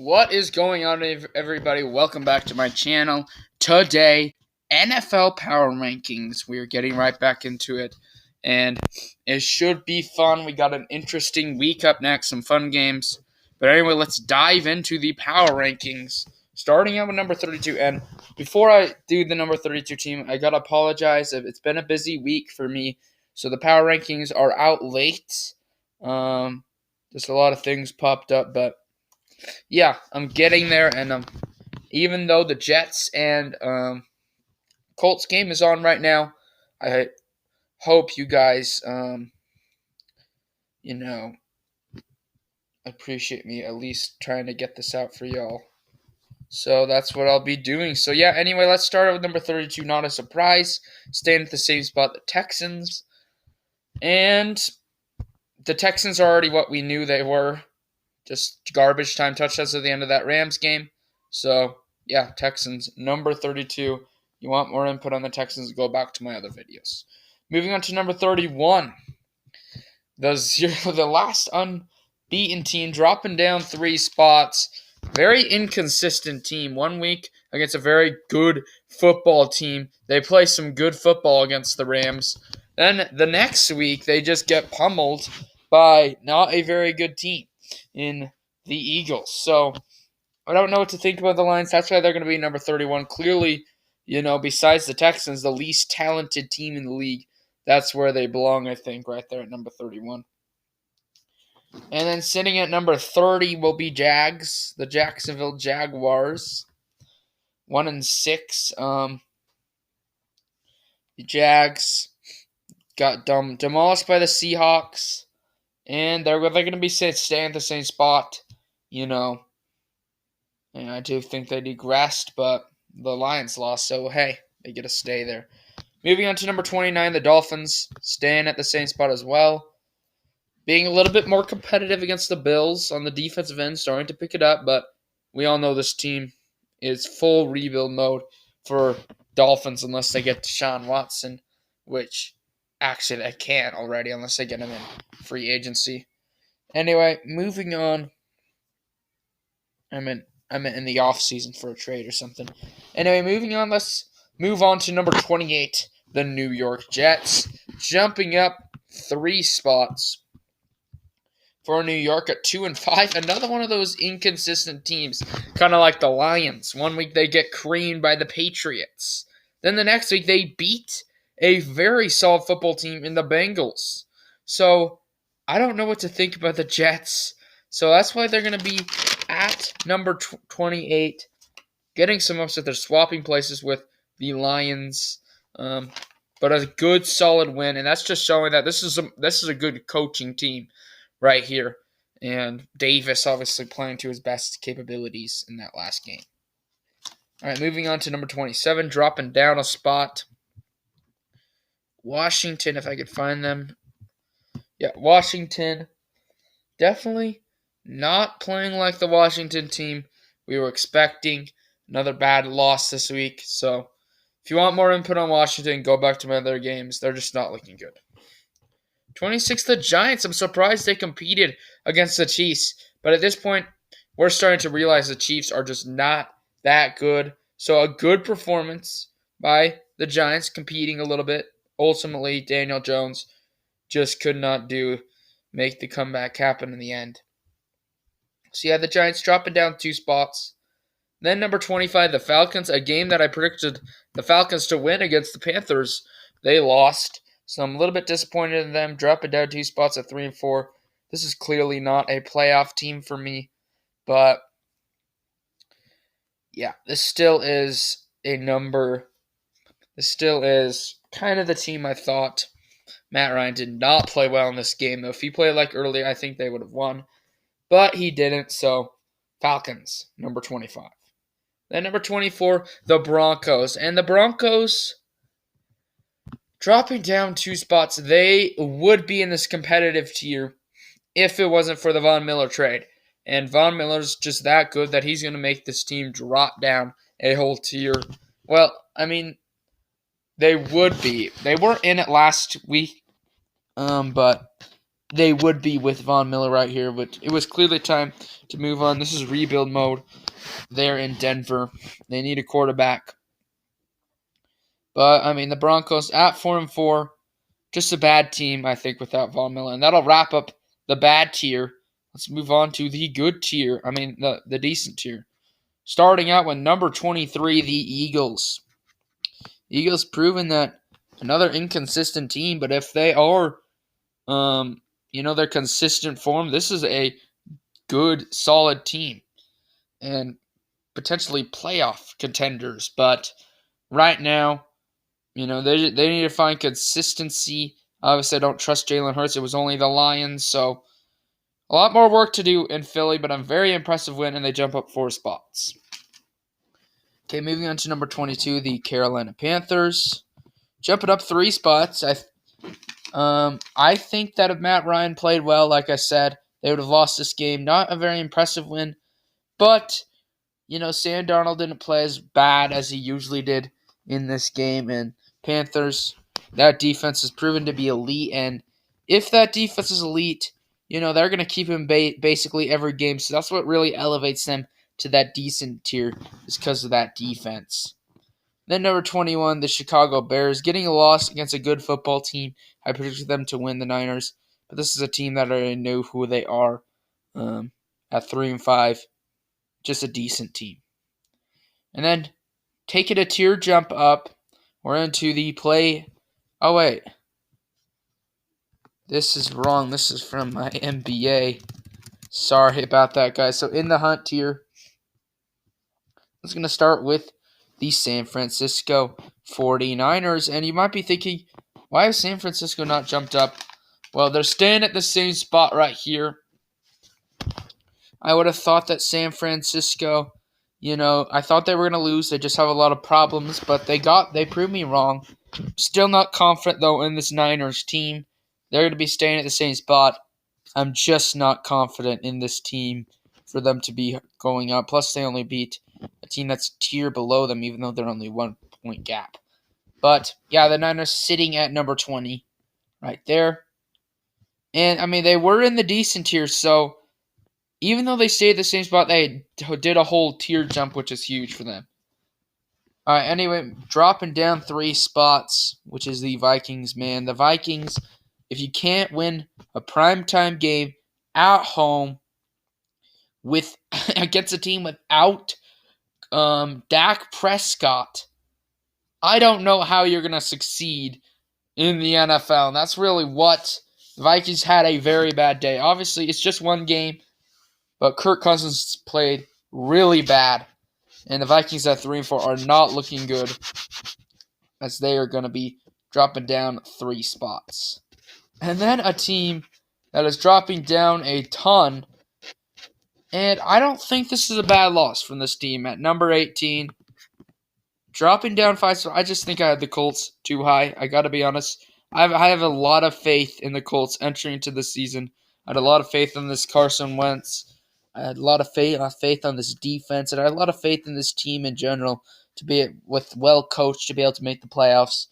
What is going on, everybody? Welcome back to my channel. Today, NFL Power Rankings. We are getting right back into it, and it should be fun. We got an interesting week up next, some fun games. But anyway, let's dive into the Power Rankings, starting out with number 32. And before I do the number 32 team, I got to apologize. It's been a busy week for me, so the Power Rankings are out late. Just a lot of things popped up, but yeah, I'm getting there, and even though the Jets and Colts game is on right now, I hope you guys, appreciate me at least trying to get this out for y'all. So that's what I'll be doing. So yeah, anyway, let's start with number 32. Not a surprise, staying at the same spot, the Texans, and the Texans are already what we knew they were. Just garbage time touchdowns at the end of that Rams game. So, yeah, Texans, number 32. You want more input on the Texans, go back to my other videos. Moving on to number 31. The last unbeaten team, dropping down 3 spots. Very inconsistent team. 1 week against a very good football team. They play some good football against the Rams. Then the next week, they just get pummeled by not a very good team in the Eagles. So I don't know what to think about the Lions. That's why they're going to be number 31. Clearly, besides the Texans, the least talented team in the league. That's where they belong, I think, right there at number 31. And then sitting at number 30 will be Jags, the Jacksonville Jaguars. 1-6. The Jags got demolished by the Seahawks. And they're going to be staying at the same spot, And I do think they digressed, but the Lions lost, so hey, they get to stay there. Moving on to number 29, the Dolphins, staying at the same spot as well. Being a little bit more competitive against the Bills on the defensive end, starting to pick it up, but we all know this team is full rebuild mode for Dolphins unless they get Deshaun Watson, which actually they can't already unless they get him in free agency. Anyway, moving on. I meant in the off season for a trade or something. Anyway, moving on. Let's move on to number 28, the New York Jets, jumping up 3 spots for New York at 2-5. Another one of those inconsistent teams, kind of like the Lions. 1 week they get creamed by the Patriots. Then the next week they beat a very solid football team in the Bengals. So I don't know what to think about the Jets. So that's why they're going to be at number 28, getting some upset. They're swapping places with the Lions, but a good solid win, and that's just showing that this is a good coaching team right here. And Davis obviously playing to his best capabilities in that last game. All right, moving on to number 27, dropping down a spot. Washington, if I could find them. Yeah, Washington, definitely not playing like the Washington team we were expecting. Another bad loss this week. So if you want more input on Washington, go back to my other games. They're just not looking good. 26, the Giants. I'm surprised they competed against the Chiefs. But at this point, we're starting to realize the Chiefs are just not that good. So a good performance by the Giants, competing a little bit. Ultimately, Daniel Jones just could not make the comeback happen in the end. So yeah, the Giants dropping down 2 spots. Then number 25, the Falcons, a game that I predicted the Falcons to win against the Panthers. They lost, so I'm a little bit disappointed in them, dropping down 2 spots at 3-4. This is clearly not a playoff team for me, but yeah, this still is kind of the team I thought. Matt Ryan did not play well in this game, though. If he played like earlier, I think they would have won. But he didn't, so Falcons, number 25. Then number 24, the Broncos. And the Broncos, dropping down 2 spots, they would be in this competitive tier if it wasn't for the Von Miller trade. And Von Miller's just that good that he's going to make this team drop down a whole tier. Well, I mean, they would be. They were in it last week, but they would be with Von Miller right here, but it was clearly time to move on. This is rebuild mode there in Denver. They need a quarterback. But, I mean, the Broncos at 4-4, just a bad team, I think, without Von Miller. And that'll wrap up the bad tier. Let's move on to the good tier. I mean, the decent tier. Starting out with number 23, the Eagles. Eagles proven that another inconsistent team, but if they are, their consistent form, this is a good, solid team. And potentially playoff contenders. But right now, they need to find consistency. Obviously, I don't trust Jalen Hurts. It was only the Lions, so a lot more work to do in Philly, but I'm very impressive win, and they jump up 4 spots. Okay, moving on to number 22, the Carolina Panthers. Jumping up 3 spots. I think that if Matt Ryan played well, like I said, they would have lost this game. Not a very impressive win, but Sam Darnold didn't play as bad as he usually did in this game, and Panthers, that defense has proven to be elite, and if that defense is elite, they're going to keep him basically every game, so that's what really elevates them to that decent tier, is because of that defense. Then number 21, the Chicago Bears, getting a loss against a good football team. I predicted them to win the Niners, but this is a team that I already know who they are at 3-5. Just a decent team. And then take it a tier jump up. We're into the play. Oh, wait. This is wrong. This is from my NBA. Sorry about that, guys. So in the hunt tier, I'm going to start with the San Francisco 49ers. And you might be thinking, why has San Francisco not jumped up? Well, they're staying at the same spot right here. I would have thought that San Francisco, I thought they were going to lose. They just have a lot of problems, but they proved me wrong. Still not confident, though, in this Niners team. They're going to be staying at the same spot. I'm just not confident in this team for them to be going up. Plus, they only beat a team that's a tier below them, even though they're only 1 point gap. But, yeah, the Niners sitting at number 20 right there. And, I mean, they were in the decent tier, so even though they stayed at the same spot, they did a whole tier jump, which is huge for them. All right, anyway, dropping down 3 spots, which is the Vikings, man. The Vikings, if you can't win a primetime game at home with against a team without Dak Prescott, I don't know how you're going to succeed in the NFL. And that's really what the Vikings had a very bad day. Obviously, it's just one game. But Kirk Cousins played really bad, and the Vikings at 3-4 are not looking good, as they are going to be dropping down 3 spots. And then a team that is dropping down a ton, and I don't think this is a bad loss from this team at number 18. Dropping down 5 spots, I just think I had the Colts too high. I got to be honest. I have a lot of faith in the Colts entering into the season. I had a lot of faith in this Carson Wentz. I had a lot of faith on this defense, and I had a lot of faith in this team in general to be well coached to be able to make the playoffs.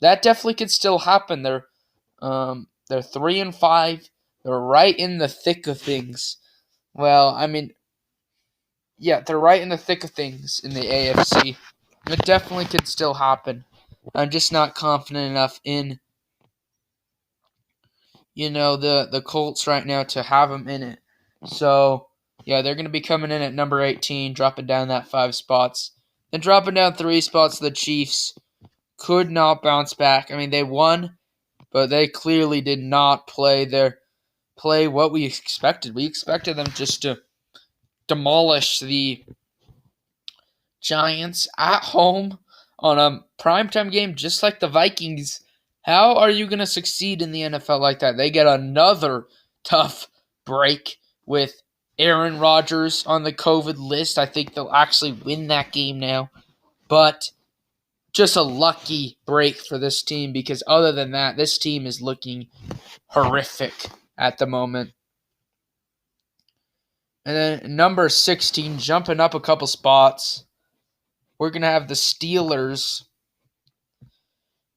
That definitely could still happen. They're 3-5. They're right in the thick of things. Well, I mean, yeah, they're right in the thick of things in the AFC. It definitely could still happen. I'm just not confident enough in the Colts right now to have them in it. So, yeah, they're going to be coming in at number 18, dropping down that 5 spots. Then dropping down 3 spots, the Chiefs could not bounce back. I mean, they won, but they clearly did not play what we expected. We expected them just to demolish the Giants at home on a primetime game, just like the Vikings. How are you going to succeed in the NFL like that? They get another tough break with Aaron Rodgers on the COVID list. I think they'll actually win that game now. But just a lucky break for this team, because other than that, this team is looking horrific at the moment. And then number 16, jumping up a couple spots, we're going to have the Steelers.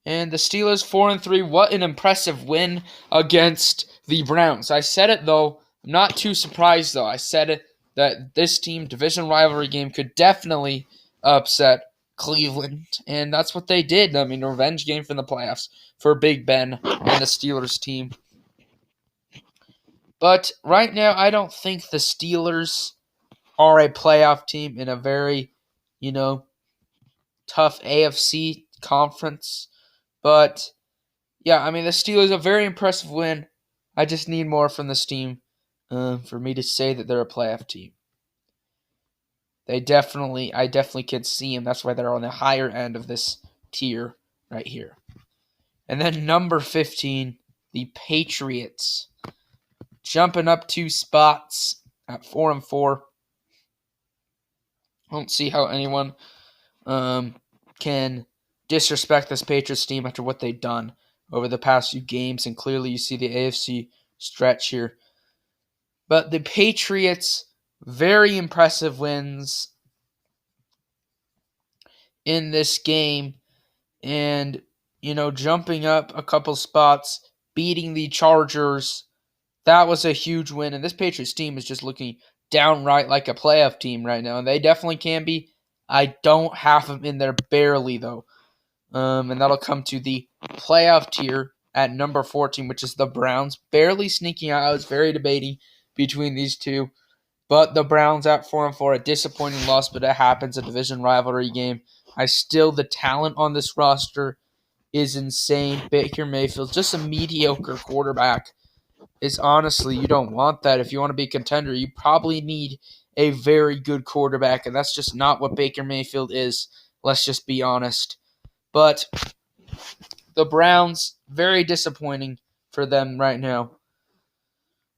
And the Steelers 4-3, what an impressive win against the Browns. I said it, though. I'm not too surprised, though. I said it that this team, division rivalry game, could definitely upset Cleveland, and that's what they did. I mean, revenge game from the playoffs for Big Ben and the Steelers team. But right now, I don't think the Steelers are a playoff team in a very, tough AFC conference. But, yeah, I mean, the Steelers, a very impressive win. I just need more from this team for me to say that they're a playoff team. I definitely could see them. That's why they're on the higher end of this tier right here. And then number 15, the Patriots, jumping up 2 spots at 4-4. I don't see how anyone can disrespect this Patriots team after what they've done over the past few games, and clearly you see the AFC stretch here. But the Patriots, very impressive wins in this game, and jumping up a couple spots, beating the Chargers. That was a huge win, and this Patriots team is just looking downright like a playoff team right now, and they definitely can be. I don't have them in there barely, though. And that'll come to the playoff tier at number 14, which is the Browns, barely sneaking out. I was very debating between these two, but the Browns at 4-4, a disappointing loss, but it happens, a division rivalry game. The talent on this roster is insane. Baker Mayfield, just a mediocre quarterback, is honestly, you don't want that. If you want to be a contender, you probably need a very good quarterback, and that's just not what Baker Mayfield is. Let's just be honest. But the Browns, very disappointing for them right now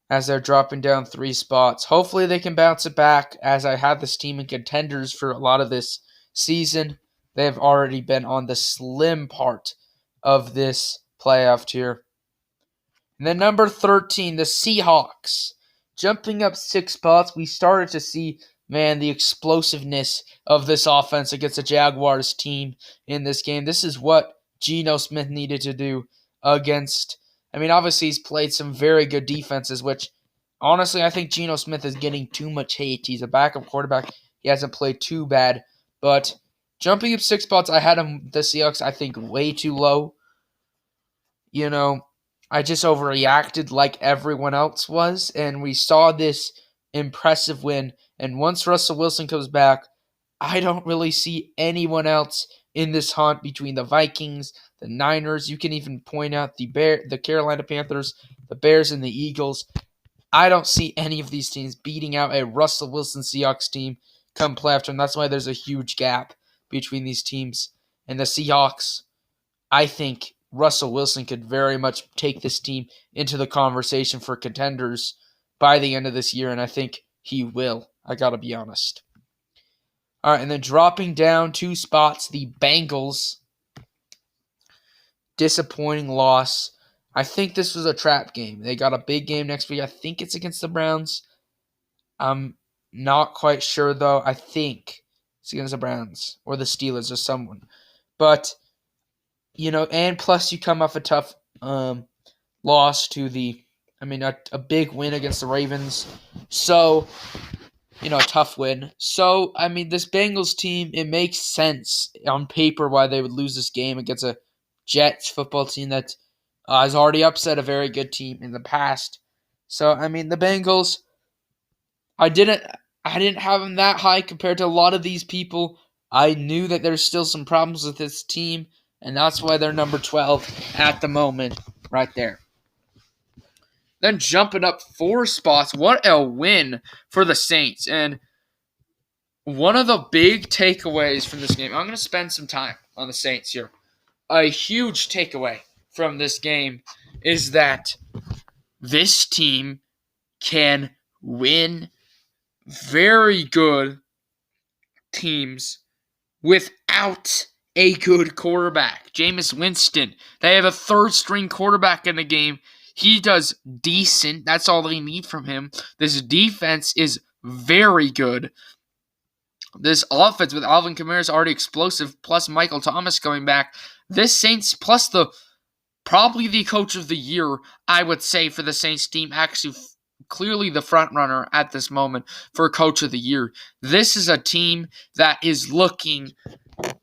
as they're dropping down 3 spots. Hopefully they can bounce it back, as I had this team in contenders for a lot of this season. They have already been on the slim part of this playoff tier. And then number 13, the Seahawks. Jumping up 6 spots, we started to see, the explosiveness of this offense against the Jaguars team in this game. This is what Geno Smith needed to do against. Obviously he's played some very good defenses, which, honestly, I think Geno Smith is getting too much hate. He's a backup quarterback. He hasn't played too bad. But jumping up 6 spots, I had the Seahawks, I think, way too low. I just overreacted like everyone else was, and we saw this impressive win. And once Russell Wilson comes back, I don't really see anyone else in this hunt between the Vikings, the Niners. You can even point out the Carolina Panthers, the Bears, and the Eagles. I don't see any of these teams beating out a Russell Wilson Seahawks team come playoff time. That's why there's a huge gap between these teams. And the Seahawks, I think Russell Wilson could very much take this team into the conversation for contenders by the end of this year, and I think he will. I gotta be honest. All right, and then dropping down 2 spots, the Bengals. Disappointing loss. I think this was a trap game. They got a big game next week. I think it's against the Browns. I'm not quite sure, though. I think it's against the Browns or the Steelers or someone. But and plus you come off a tough loss to a big win against the Ravens. So, a tough win. So, this Bengals team, it makes sense on paper why they would lose this game against a Jets football team that has already upset a very good team in the past. So, the Bengals, I didn't have them that high compared to a lot of these people. I knew that there's still some problems with this team, and that's why they're number 12 at the moment, right there. Then jumping up 4 spots, what a win for the Saints. And one of the big takeaways from this game, I'm going to spend some time on the Saints here. A huge takeaway from this game is that this team can win very good teams without a good quarterback. Jameis Winston. They have a 3rd-string quarterback in the game. He does decent. That's all they need from him. This defense is very good. This offense with Alvin Kamara is already explosive, plus Michael Thomas coming back. This Saints, plus the probably the coach of the year, I would say, for the Saints team. Actually, clearly the front runner at this moment for coach of the year. This is a team that is looking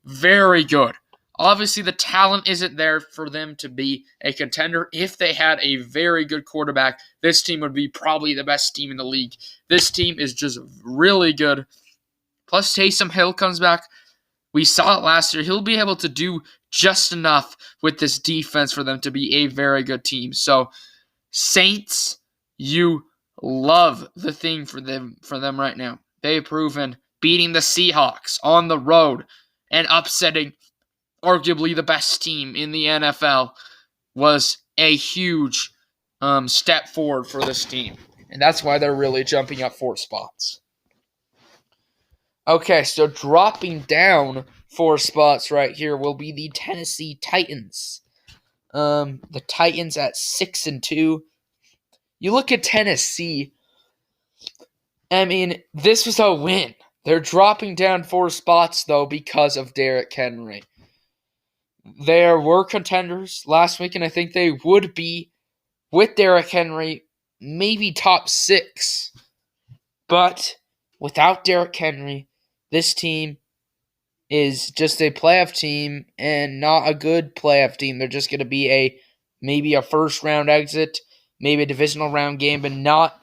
very good. Obviously, the talent isn't there for them to be a contender. If they had a very good quarterback, this team would be probably the best team in the league. This team is just really good. Plus, Taysom Hill comes back. We saw it last year. He'll be able to do just enough with this defense for them to be a very good team. So, Saints, you love the thing for them right now. They've proven beating the Seahawks on the road and upsetting arguably the best team in the NFL was a huge step forward for this team. And that's why they're really jumping up 4 spots. Okay, so dropping down 4 spots right here will be the Tennessee Titans. The Titans at 6-2. You look at Tennessee, I mean, this was a win. They're dropping down 4 spots, though, because of Derrick Henry. There were contenders last week, and I think they would be, with Derrick Henry, maybe top 6. But without Derrick Henry, this team is just a playoff team and not a good playoff team. They're just going to be maybe a first-round exit, maybe a divisional round game, but not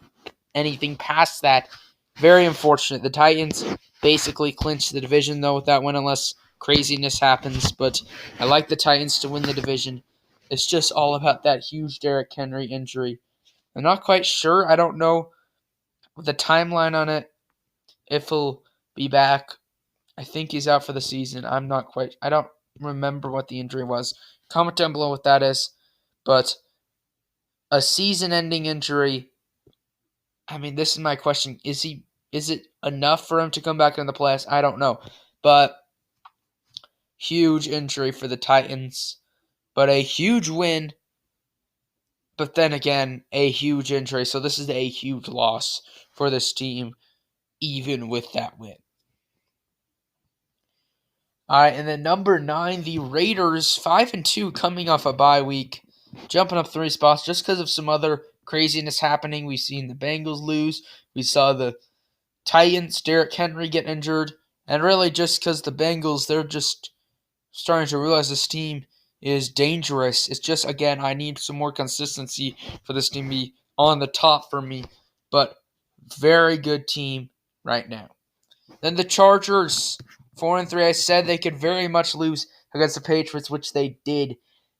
anything past that. Very unfortunate. The Titans basically clinched the division, though, with that win, unless craziness happens. But I like the Titans to win the division. It's just all about that huge Derrick Henry injury. I'm not quite sure. I don't know the timeline on it, if he'll be back. I think he's out for the season. I don't remember what the injury was. Comment down below what that is. But a season-ending injury, I mean, this is my question. Is it enough for him to come back in the playoffs? I don't know. But huge injury for the Titans. But a huge win. But then again, a huge injury. So this is a huge loss for this team, even with that win. All right, and then number 9, the Raiders, 5-2, coming off a bye week, jumping up 3 spots just because of some other craziness happening. We've seen the Bengals lose. We saw the Titans, Derrick Henry get injured, and really just because the Bengals, they're just starting to realize this team is dangerous. It's just, again, I need some more consistency for this team to be on the top for me, but very good team right now. Then the Chargers, 4-3. I said they could very much lose against the Patriots, which they did,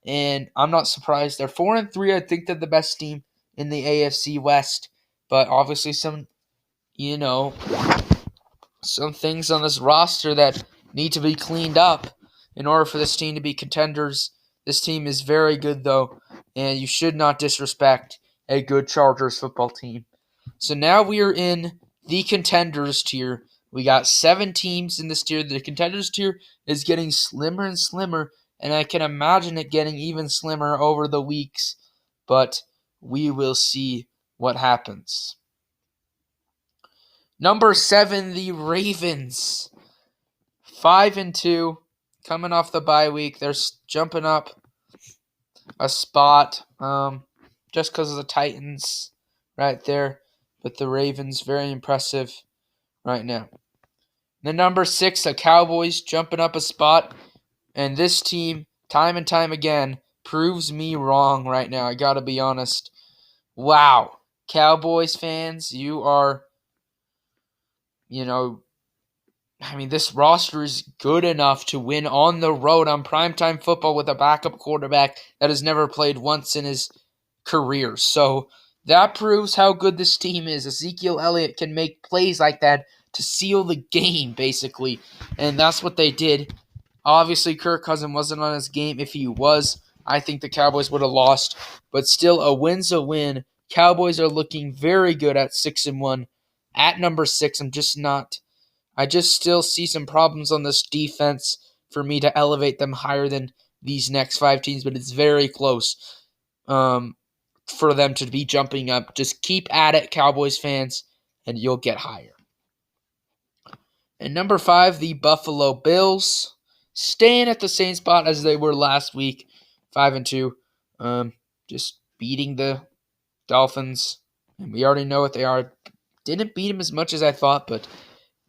and I'm not surprised. They're 4-3. I think they're the best team in the AFC West, but obviously some things on this roster that need to be cleaned up in order for this team to be contenders. This team is very good, though, and you should not disrespect a good Chargers football team. So now we are in the contenders tier. We got 7 teams in this tier. The contenders tier is getting slimmer and slimmer, and I can imagine it getting even slimmer over the weeks, but we will see what happens. Number 7, the Ravens, 5-2, coming off the bye week. They're jumping up a spot just because of the Titans right there, but the Ravens, very impressive right now. The number 6, the Cowboys, jumping up a spot. And this team, time and time again, proves me wrong right now. I got to be honest. Wow. Cowboys fans, you are, this roster is good enough to win on the road on primetime football with a backup quarterback that has never played once in his career. So that proves how good this team is. Ezekiel Elliott can make plays like that to seal the game, basically. And that's what they did. Obviously, Kirk Cousins wasn't on his game. If he was, I think the Cowboys would have lost. But still, a win's a win. Cowboys are looking very good at 6-1. At number 6, I just still see some problems on this defense for me to elevate them higher than these next 5 teams. But it's very close for them to be jumping up. Just keep at it, Cowboys fans, and you'll get higher. And number 5, the Buffalo Bills, staying at the same spot as they were last week, 5-2. Just beating the Dolphins. And we already know what they are. Didn't beat them as much as I thought, but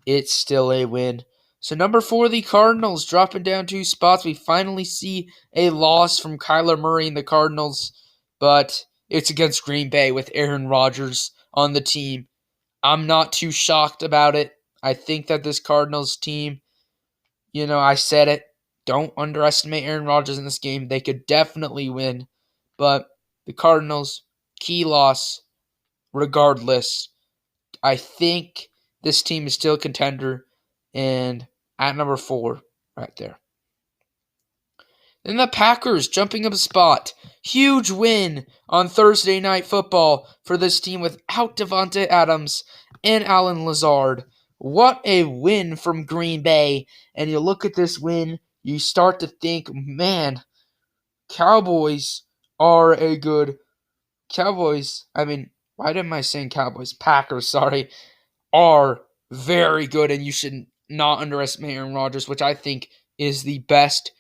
it's still a win. So number 4, the Cardinals, dropping down 2 spots. We finally see a loss from Kyler Murray and the Cardinals, but it's against Green Bay with Aaron Rodgers on the team. I'm not too shocked about it. I think that this Cardinals team, I said it, don't underestimate Aaron Rodgers in this game. They could definitely win, but the Cardinals, key loss regardless. I think this team is still a contender, and at number 4, right there. Then the Packers jumping up a spot. Huge win on Thursday Night Football for this team without Devontae Adams and Allen Lazard. What a win from Green Bay. And you look at this win, you start to think, man, Cowboys are a good... why am I saying Cowboys? Packers, sorry, are very good, and you should not underestimate Aaron Rodgers, which I think is the best.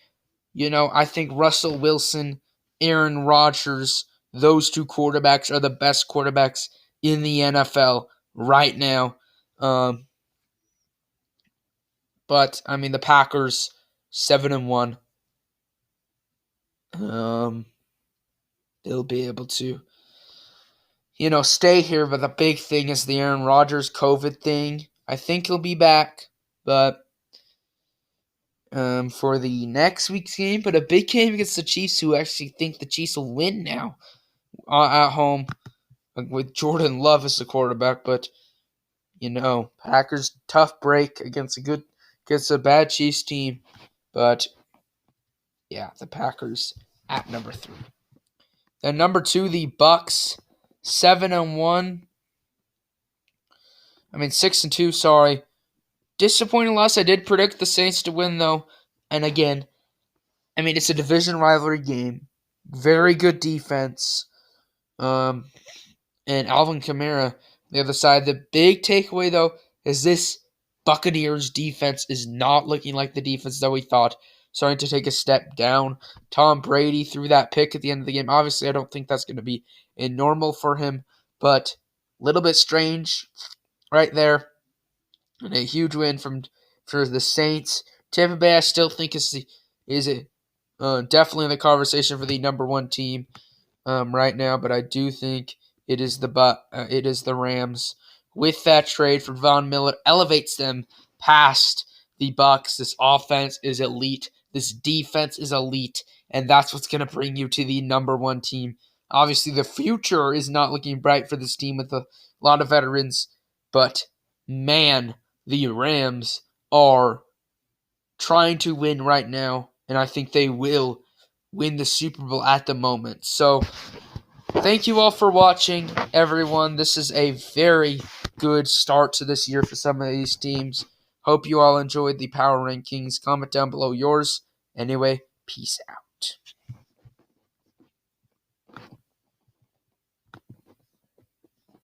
I think Russell Wilson, Aaron Rodgers, those 2 quarterbacks are the best quarterbacks in the NFL right now. But the Packers 7-1. They'll be able to, stay here. But the big thing is the Aaron Rodgers COVID thing. I think he'll be back, but for the next week's game. But a big game against the Chiefs, who actually think the Chiefs will win now at home with Jordan Love as the quarterback. But Packers tough break against a bad Chiefs team. But yeah, the Packers at number 3. Then number 2, the Bucks 7-1. 6-2. Sorry. Disappointing loss. I did predict the Saints to win, though. And again, it's a division rivalry game. Very good defense. And Alvin Kamara, the other side. The big takeaway, though, is this Buccaneers defense is not looking like the defense that we thought. Starting to take a step down. Tom Brady threw that pick at the end of the game. Obviously, I don't think that's going to be normal for him, but a little bit strange right there. And a huge win for the Saints. Tampa Bay, I still think is definitely in the conversation for the number 1 team right now, but I do think it is the Rams. With that trade for Von Miller, elevates them past the Bucs. This offense is elite. This defense is elite, and that's what's going to bring you to the number 1 team. Obviously, the future is not looking bright for this team with a lot of veterans, but man, the Rams are trying to win right now, and I think they will win the Super Bowl at the moment. So, thank you all for watching, everyone. This is a very good start to this year for some of these teams. Hope you all enjoyed the Power Rankings. Comment down below yours. Anyway, peace out.